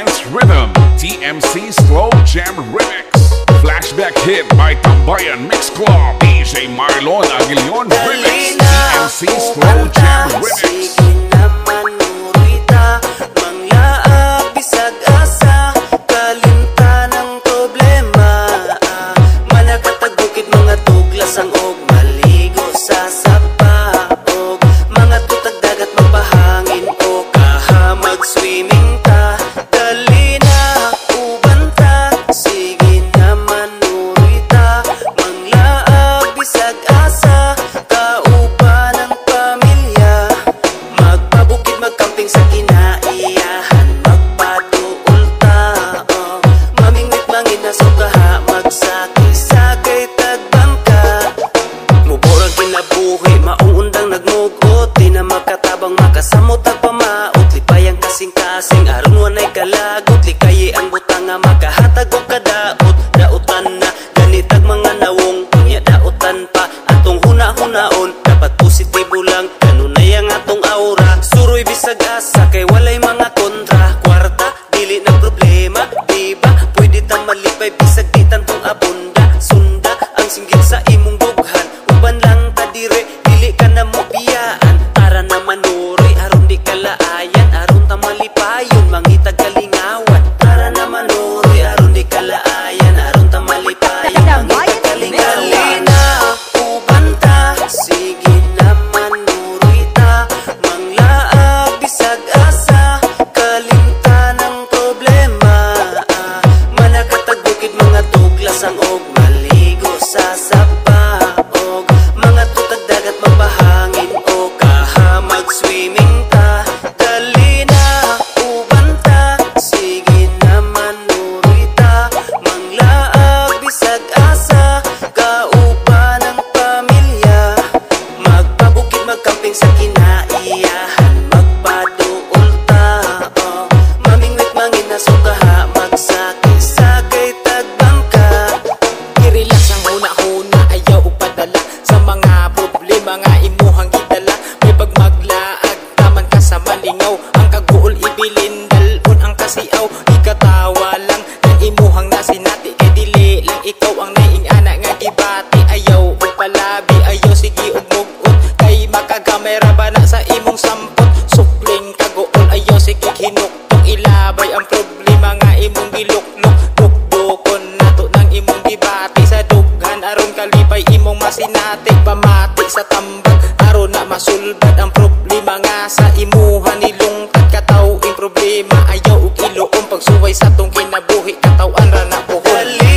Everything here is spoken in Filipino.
Dance Rhythm, TMC Slow Jam Remix. Flashback hit by Tambayan Mix Club, DJ Marlon Aguilion Remix, TMC Slow Jam Remix. Makasamot at pamaot, lipayang kasing-kasing aron wanay kalagot, likaye ang butang nga makahatag og kadaot. Daotan na ganitag mga nawong, nya daotan pa atong huna-hunaon. Dapat positibo lang, kanunay ang atong aura. Suroy bisag asa kay walay mga kontra. Kwarta, dili na problema, diba? Pwede ta malipay bisag di tantong abunda. Sunda ang singgit sa imong dughan, uban lang ta dire, dili ka na mo biyaan. Para naman nuri, aron di kalaayan, aron ta malipayon, mangitag kalingawan. Para naman nuri, aron di kalaayan, aron ta malipayon, mangitag kalingawan. Uban ta, sige naman nuri ta, manglaag bisag asa, kalimtan ang problema. Manakatag bukid mga tuglas ang og maligo sa sapa, og mga tutag dagat mapahangin o mag-swimming ta, dali na, uban ta, sige naman nuri ta, manglaag bisag asa, kauban ng pamilya, magpabukid magkamping sa kinaiyahan, magpaduol ta, mamingwit mangin na sukaha, magsakay-sakay tagbangka. I-relax ang huna-huna, ayaw upadala sa mga problema nga imuhang gidala. Maglaag, taman ka sa malingaw, ang kaguol ibilin, dalon ang kasiaw. Ikatawa lang, ng imuhang nasinati, kay dili lang ikaw ang naing anak nga gibati. Ayaw o palabi, ayaw sige og mugot, kay makagamera ba na sa imong sampot. Supling kaguol, ayaw sige hinuktok, ilabay ang problema nga imong giluklok. Dukdukon nato ng imong gibati, sa dughan aron kalipay imong masinati. Pamati sa tambag, aron na masulbad ang problema nga sa imuha nilungtad. Kataw-ing problema, ayaw og iluom, pagsuway sa tong kinabuhi, katawan ra na puhon.